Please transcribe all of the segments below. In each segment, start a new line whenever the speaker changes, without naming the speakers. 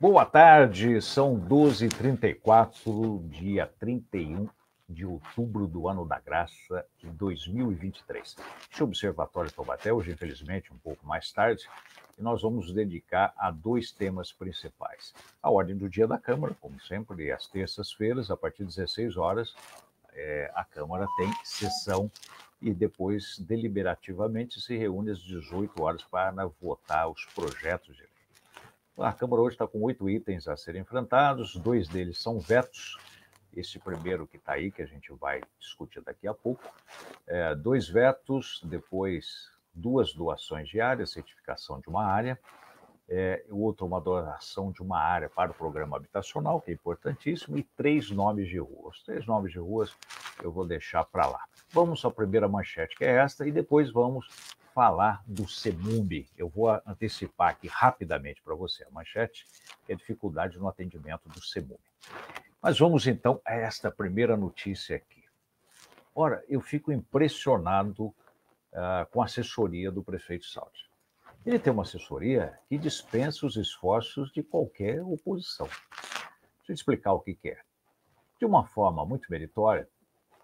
Boa tarde, são 12h34, dia 31 de outubro do ano da graça de 2023. Este Observatório Taubaté, hoje, infelizmente, um pouco mais tarde, e nós vamos nos dedicar a dois temas principais. A ordem do dia da Câmara, como sempre, às terças-feiras, a partir das 16 horas, a Câmara tem sessão e depois, deliberativamente, se reúne às 18 horas para votar os projetos de lei. A Câmara hoje está com 8 itens a serem enfrentados, 2 deles são vetos. Esse primeiro que está aí, que a gente vai discutir daqui a pouco, 2 vetos, depois 2 doações de área, certificação de uma área, o outro uma doação de uma área para o programa habitacional, que é importantíssimo, e 3 nomes de ruas. Os 3 nomes de ruas eu vou deixar para lá. Vamos à primeira manchete, que é esta, e depois vamos falar do CEMUB. Eu vou antecipar aqui rapidamente para você a manchete, que é a dificuldade no atendimento do CEMUB. Mas vamos então a esta primeira notícia aqui. Ora, eu fico impressionado com a assessoria do prefeito Saldi. Ele tem uma assessoria que dispensa os esforços de qualquer oposição. Deixa eu explicar o que é. De uma forma muito meritória,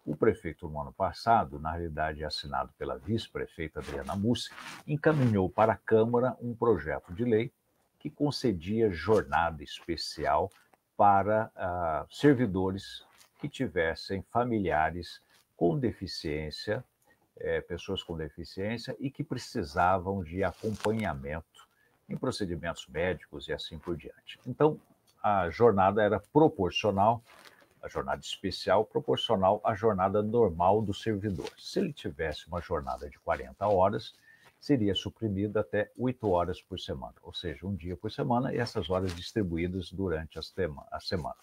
o prefeito, no ano passado, na realidade assinado pela vice-prefeita Adriana Mussi, encaminhou para a Câmara um projeto de lei que concedia jornada especial para servidores que tivessem familiares com deficiência, pessoas com deficiência e que precisavam de acompanhamento em procedimentos médicos e assim por diante. Então, a jornada era proporcional, a jornada especial proporcional à jornada normal do servidor. Se ele tivesse uma jornada de 40 horas, seria suprimida até 8 horas por semana, ou seja, um dia por semana e essas horas distribuídas durante a semana.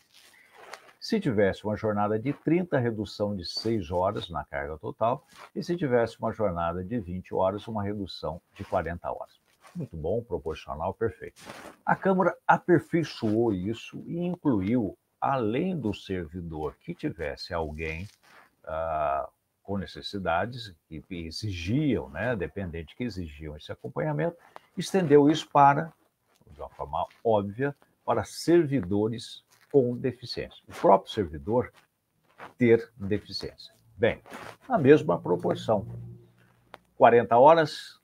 Se tivesse uma jornada de 30, redução de 6 horas na carga total, e se tivesse uma jornada de 20 horas, uma redução de 40 horas. Muito bom, proporcional, perfeito. A Câmara aperfeiçoou isso e incluiu, além do servidor que tivesse alguém com necessidades que exigiam, dependente que exigiam esse acompanhamento, estendeu isso para, de uma forma óbvia, para servidores com deficiência. O próprio servidor ter deficiência. Bem, na mesma proporção. 40 horas,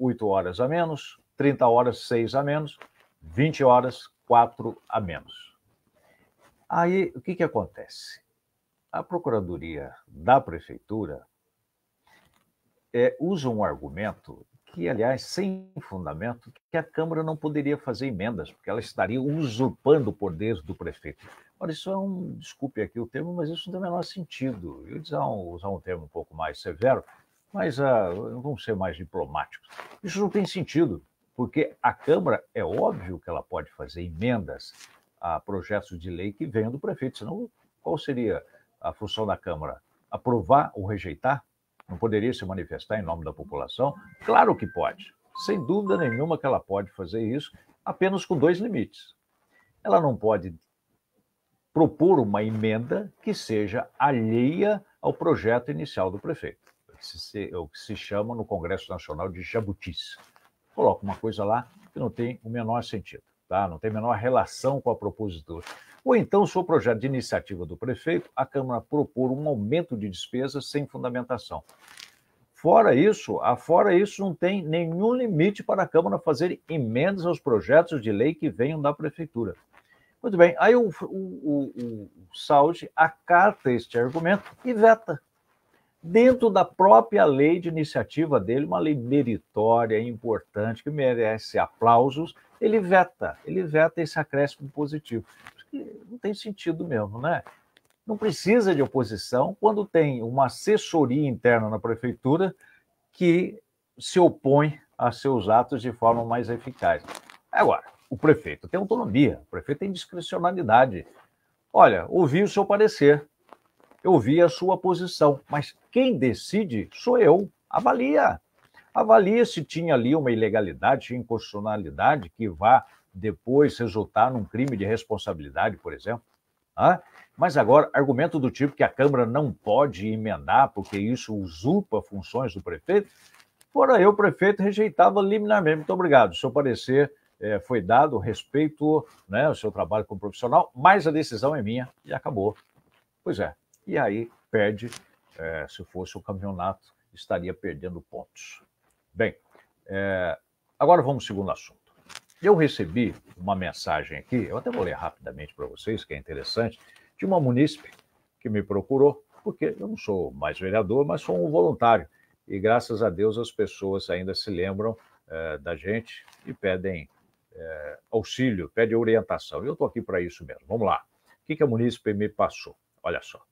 8 horas a menos, 30 horas, 6 a menos, 20 horas, 4 a menos. Aí, o que acontece? A Procuradoria da Prefeitura usa um argumento que, aliás, sem fundamento, que a Câmara não poderia fazer emendas, porque ela estaria usurpando o poder do prefeito. Ora, isso é desculpe aqui o termo, mas isso não tem o menor sentido. Eu ia usar um termo um pouco mais severo, mas vamos ser mais diplomáticos. Isso não tem sentido, porque a Câmara, é óbvio que ela pode fazer emendas a projetos de lei que venham do prefeito, senão qual seria a função da Câmara? Aprovar ou rejeitar? Não poderia se manifestar em nome da população? Claro que pode. Sem dúvida nenhuma que ela pode fazer isso, apenas com 2 limites. Ela não pode propor uma emenda que seja alheia ao projeto inicial do prefeito, o que se chama no Congresso Nacional de jabutice. Coloca uma coisa lá que não tem o menor sentido, tá? Não tem a menor relação com a propositura. Ou então, se o projeto de iniciativa do prefeito, a Câmara propor um aumento de despesas sem fundamentação. Fora isso, não tem nenhum limite para a Câmara fazer emendas aos projetos de lei que venham da Prefeitura. Muito bem, aí o Saldi acata este argumento e veta. Dentro da própria lei de iniciativa dele, uma lei meritória, importante, que merece aplausos, ele veta esse acréscimo positivo. Não tem sentido mesmo, né? Não precisa de oposição quando tem uma assessoria interna na prefeitura que se opõe a seus atos de forma mais eficaz. Agora, o prefeito tem autonomia, o prefeito tem discricionalidade. Olha, ouvi o seu parecer, eu ouvi a sua posição, mas quem decide sou eu. Avalia se tinha ali uma ilegalidade, tinha inconstitucionalidade que vá depois resultar num crime de responsabilidade, por exemplo. Mas agora, argumento do tipo que a Câmara não pode emendar porque isso usurpa funções do prefeito, fora eu, o prefeito, rejeitava liminarmente. Muito obrigado, seu parecer foi dado, respeito, né, o seu trabalho como profissional, mas a decisão é minha e acabou. Pois é, e aí perde, se fosse o campeonato, estaria perdendo pontos. Bem, agora vamos ao segundo assunto. Eu recebi uma mensagem aqui, eu até vou ler rapidamente para vocês, que é interessante, de uma munícipe que me procurou, porque eu não sou mais vereador, mas sou um voluntário. E graças a Deus as pessoas ainda se lembram da gente e pedem auxílio, pedem orientação. Eu estou aqui para isso mesmo. Vamos lá. O que a munícipe me passou? Olha só.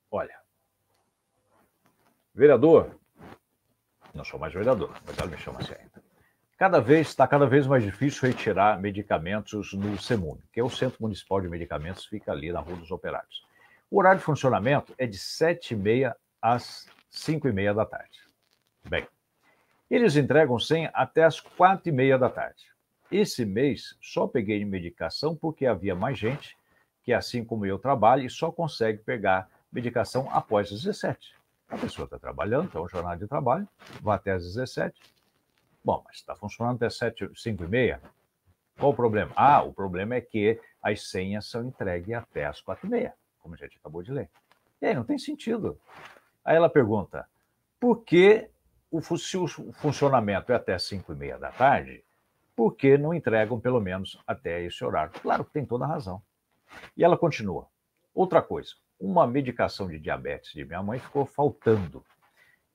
Olha, vereador, não sou mais vereador, mas ela me chama assim ainda. Está cada vez mais difícil retirar medicamentos no CEMUM, que é o Centro Municipal de Medicamentos, fica ali na Rua dos Operários. O horário de funcionamento é de 7h30 às 5h30 da tarde. Bem, eles entregam sem até às 4h30 da tarde. Esse mês só peguei medicação porque havia mais gente que, assim como eu trabalho, só consegue pegar medicação após as 17. A pessoa está trabalhando, então é um jornal de trabalho, vai até às 17. Bom, mas está funcionando até 5h30. Qual o problema? O problema é que as senhas são entregues até às 4h30, como a gente acabou de ler. E aí não tem sentido. Aí ela pergunta, por que se o funcionamento é até 5h30 da tarde, por que não entregam pelo menos até esse horário? Claro que tem toda a razão. E ela continua. Outra coisa, uma medicação de diabetes de minha mãe ficou faltando.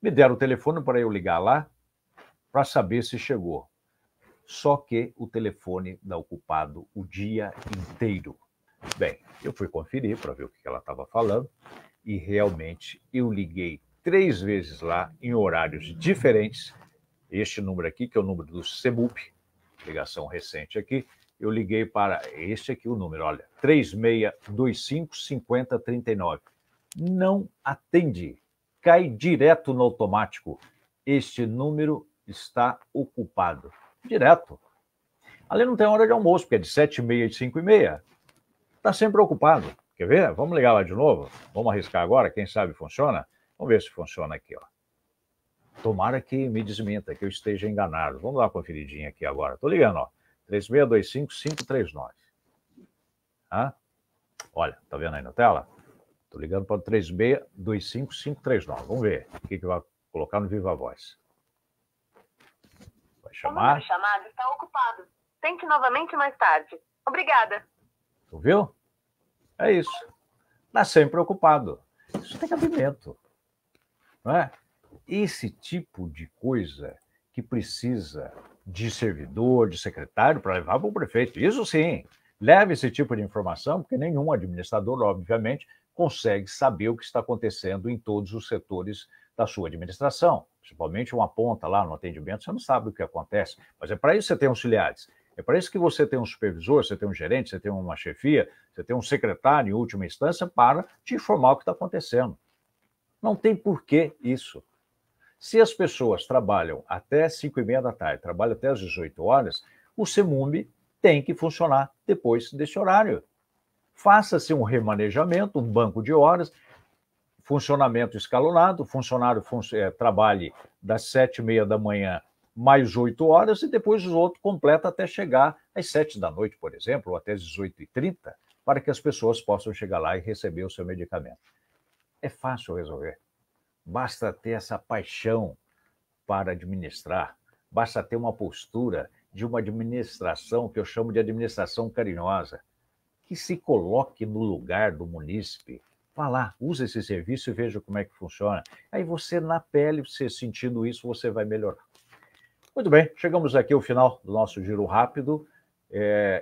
Me deram o telefone para eu ligar lá para saber se chegou. Só que o telefone está ocupado o dia inteiro. Bem, eu fui conferir para ver o que ela estava falando e realmente eu liguei 3 vezes lá em horários diferentes. Este número aqui, que é o número do CEMUP, ligação recente aqui, eu liguei para este aqui, o número, olha, 3625-5039. Não atende, cai direto no automático. Este número está ocupado. Direto. Ali não tem hora de almoço, porque é de 7h30 e 5h30. Está sempre ocupado. Quer ver? Vamos ligar lá de novo? Vamos arriscar agora, quem sabe funciona? Vamos ver se funciona aqui, ó. Tomara que me desminta, que eu esteja enganado. Vamos dar uma conferidinha aqui agora. Estou ligando, ó. 3625-539. Olha, tá vendo aí na tela? Estou ligando para o 3625-539. Vamos ver o que vai colocar no Viva Voz. Vai chamar. O número
chamado está ocupado. Tente novamente mais tarde. Obrigada.
Tu viu? É isso. Está sempre ocupado. Isso tem cabimento. Não é? Esse tipo de coisa que precisa de servidor, de secretário para levar para o prefeito. Isso sim, leve esse tipo de informação, porque nenhum administrador, obviamente, consegue saber o que está acontecendo em todos os setores da sua administração. Principalmente uma ponta lá no atendimento, você não sabe o que acontece. Mas é para isso que você tem auxiliares. É para isso que você tem um supervisor, você tem um gerente, você tem uma chefia, você tem um secretário, em última instância, para te informar o que está acontecendo. Não tem porquê isso. Se as pessoas trabalham até 5h30 da tarde, trabalham até às 18 horas, o CEMUM tem que funcionar depois desse horário. Faça-se um remanejamento, um banco de horas, funcionamento escalonado, o funcionário trabalhe das 7h30 da manhã mais 8 horas e depois os outros completa até chegar às 7 da noite, por exemplo, ou até às 18h30, para que as pessoas possam chegar lá e receber o seu medicamento. É fácil resolver. Basta ter essa paixão para administrar, basta ter uma postura de uma administração que eu chamo de administração carinhosa, que se coloque no lugar do munícipe. Vá lá, use esse serviço e veja como é que funciona. Aí você, na pele, você sentindo isso, você vai melhorar. Muito bem, chegamos aqui ao final do nosso giro rápido.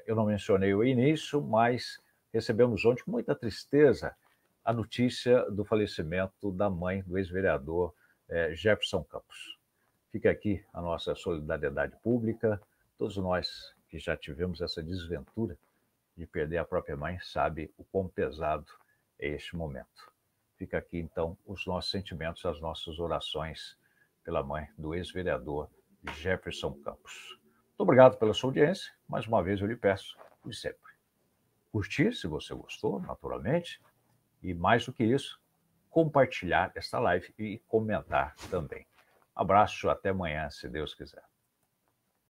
Eu não mencionei o início, mas recebemos ontem com muita tristeza a notícia do falecimento da mãe do ex-vereador Jefferson Campos. Fica aqui a nossa solidariedade pública. Todos nós que já tivemos essa desventura de perder a própria mãe sabe o quão pesado é este momento. Fica aqui, então, os nossos sentimentos, as nossas orações pela mãe do ex-vereador Jefferson Campos. Muito obrigado pela sua audiência. Mais uma vez eu lhe peço, de sempre, curtir se você gostou, naturalmente, e mais do que isso, compartilhar esta live e comentar também. Abraço, até amanhã, se Deus quiser.